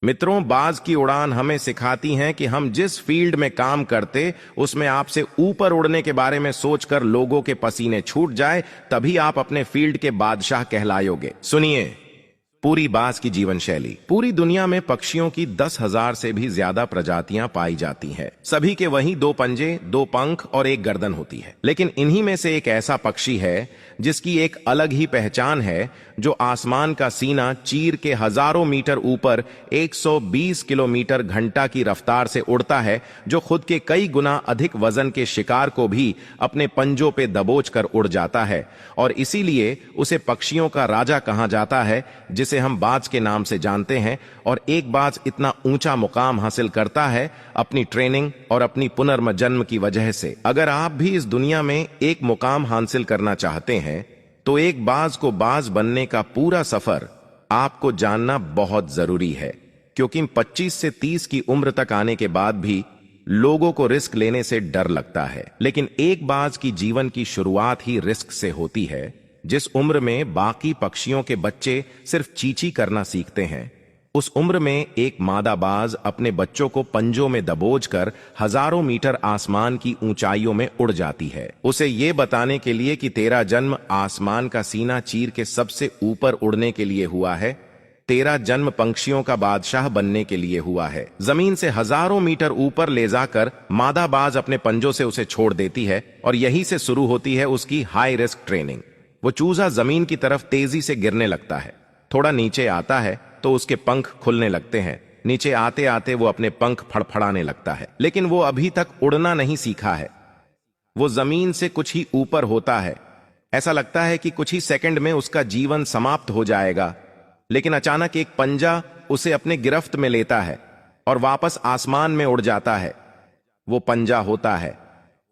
मित्रों, बाज की उड़ान हमें सिखाती हैं कि हम जिस फील्ड में काम करते उसमें आपसे ऊपर उड़ने के बारे में सोचकर लोगों के पसीने छूट जाए, तभी आप अपने फील्ड के बादशाह कहलाओगे। सुनिए पूरी बाज की जीवन शैली। पूरी दुनिया में पक्षियों की 10,000 से भी ज्यादा प्रजातियां पाई जाती हैं। सभी के वहीं 2 पंजे, 2 पंख और 1 गर्दन होती है। लेकिन इन्हीं में से एक ऐसा पक्षी है जिसकी एक अलग ही पहचान है, जो आसमान का सीना चीर के हजारों मीटर ऊपर 120 किलोमीटर घंटा की रफ्तार से उड़ता है, जो खुद के कई गुना अधिक वजन के शिकार को भी अपने पंजों पे दबोच कर उड़ जाता है। और इसीलिए उसे पक्षियों का राजा कहा जाता है, जिसे हम बाज के नाम से जानते हैं। और एक बाज इतना ऊंचा मुकाम हासिल करता है अपनी ट्रेनिंग और अपनी पुनर्जन्म की वजह से। अगर आप भी इस दुनिया में एक मुकाम हासिल करना चाहते हैं तो एक बाज को बाज बनने का पूरा सफर आपको जानना बहुत जरूरी है, क्योंकि 25 से 30 की उम्र तक आने के बाद भी लोगों को रिस्क लेने से डर लगता है। लेकिन एक बाज की जीवन की शुरुआत ही रिस्क से होती है। जिस उम्र में बाकी पक्षियों के बच्चे सिर्फ चींची करना सीखते हैं, उस उम्र में एक मादा बाज अपने बच्चों को पंजों में दबोचकर हजारों मीटर आसमान की ऊंचाइयों में उड़ जाती है, उसे ये बताने के लिए कि तेरा जन्म आसमान का सीना चीर के सबसे ऊपर उड़ने के लिए हुआ है। तेरा जन्म पंछियों का बादशाह बनने के लिए हुआ है। जमीन से हजारों मीटर ऊपर ले जाकर मादा बाज अपने पंजों से उसे छोड़ देती है और यहीं से शुरू होती है उसकी हाई रिस्क ट्रेनिंग। वो चूजा जमीन की तरफ तेजी से गिरने लगता है। थोड़ा नीचे आता है तो उसके पंख खुलने लगते हैं। नीचे आते आते वो अपने पंख फड़फड़ाने लगता है, लेकिन वो अभी तक उड़ना नहीं सीखा है। वो जमीन से कुछ ही ऊपर होता है। ऐसा लगता है कि कुछ ही सेकंड में उसका जीवन समाप्त हो जाएगा, लेकिन अचानक एक पंजा उसे अपने गिरफ्त में लेता है और वापस आसमान में उड़ जाता है। वो पंजा होता है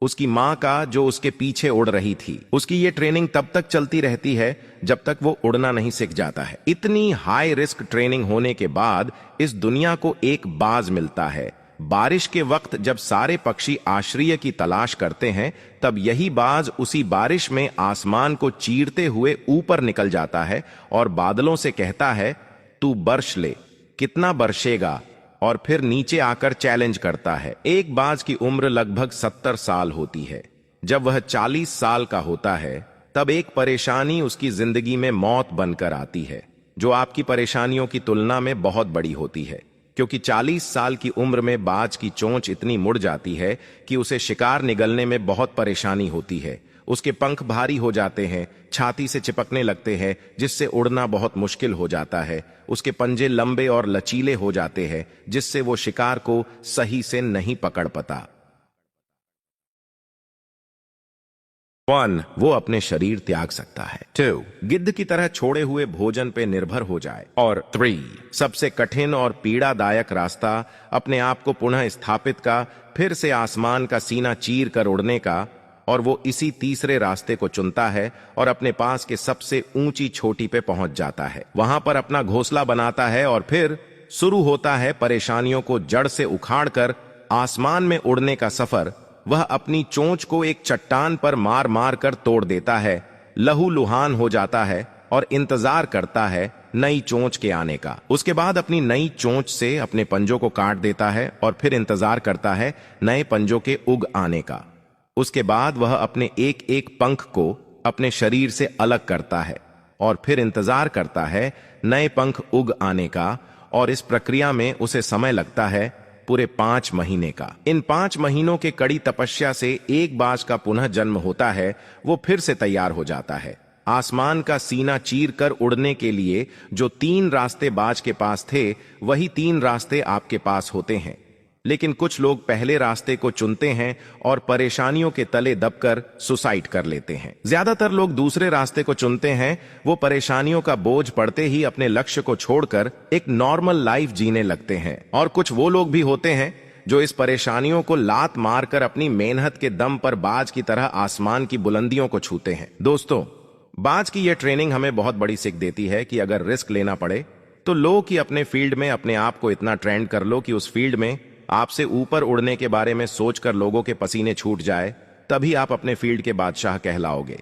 उसकी मां का, जो उसके पीछे उड़ रही थी। उसकी ये ट्रेनिंग तब तक चलती रहती है जब तक वो उड़ना नहीं सीख जाता है। इतनी हाई रिस्क ट्रेनिंग होने के बाद इस दुनिया को एक बाज मिलता है। बारिश के वक्त जब सारे पक्षी आश्रय की तलाश करते हैं, तब यही बाज उसी बारिश में आसमान को चीरते हुए ऊपर निकल जाता है और बादलों से कहता है, तू बर्श ले, कितना बरसेगा, और फिर नीचे आकर चैलेंज करता है। एक बाज की उम्र लगभग 70 साल होती है। जब वह 40 साल का होता है, तब एक परेशानी उसकी जिंदगी में मौत बनकर आती है, जो आपकी परेशानियों की तुलना में बहुत बड़ी होती है, क्योंकि 40 साल की उम्र में बाज की चोंच इतनी मुड़ जाती है कि उसे शिकार निगलने में बहुत परेशानी होती है। उसके पंख भारी हो जाते हैं, छाती से चिपकने लगते हैं, जिससे उड़ना बहुत मुश्किल हो जाता है। उसके पंजे लंबे और लचीले हो जाते हैं, जिससे वो शिकार को सही से नहीं पकड़ पाता। 1. वो अपने शरीर त्याग सकता है। 2. गिद्ध की तरह छोड़े हुए भोजन पे निर्भर हो जाए। और 3. सबसे कठिन और पीड़ादायक रास्ता अपने आप को पुनः स्थापित का, फिर से आसमान का सीना चीर कर उड़ने का। और वो इसी तीसरे रास्ते को चुनता है और अपने पास के सबसे ऊंची चोटी पे पहुंच जाता है। वहां पर अपना घोंसला बनाता है और फिर शुरू होता है परेशानियों को जड़ से उखाड़कर आसमान में उड़ने का सफर। वह अपनी चोंच को एक चट्टान पर मार मार कर तोड़ देता है, लहूलुहान हो जाता है और इंतजार करता है नई चोंच के आने का। उसके बाद अपनी नई चोंच से अपने पंजों को काट देता है और फिर इंतजार करता है नए पंजों के उग आने का। उसके बाद वह अपने एक एक पंख को अपने शरीर से अलग करता है और फिर इंतजार करता है नए पंख उग आने का। और इस प्रक्रिया में उसे समय लगता है पूरे 5 महीने का। इन 5 महीनों के कड़ी तपस्या से एक बाज का पुनः जन्म होता है। वो फिर से तैयार हो जाता है। आसमान का सीना चीर कर उड़ने के लिए जो 3 रास्ते बाज के पास थे, वही 3 रास्ते आपके पास होते हैं। लेकिन कुछ लोग पहले रास्ते को चुनते हैं और परेशानियों के तले दबकर सुसाइड कर लेते हैं। ज्यादातर लोग दूसरे रास्ते को चुनते हैं। वो परेशानियों का बोझ पड़ते ही अपने लक्ष्य को छोड़कर एक नॉर्मल लाइफ जीने लगते हैं। और कुछ वो लोग भी होते हैं जो इस परेशानियों को लात मारकर अपनी मेहनत के दम पर बाज की तरह आसमान की बुलंदियों को छूते हैं। दोस्तों, बाज की यह ट्रेनिंग हमें बहुत बड़ी सीख देती है कि अगर रिस्क लेना पड़े तो लो कि अपने फील्ड में अपने आप को इतना ट्रेंड कर लो कि उस फील्ड में आपसे ऊपर उड़ने के बारे में सोचकर लोगों के पसीने छूट जाए, तभी आप अपने फील्ड के बादशाह कहलाओगे।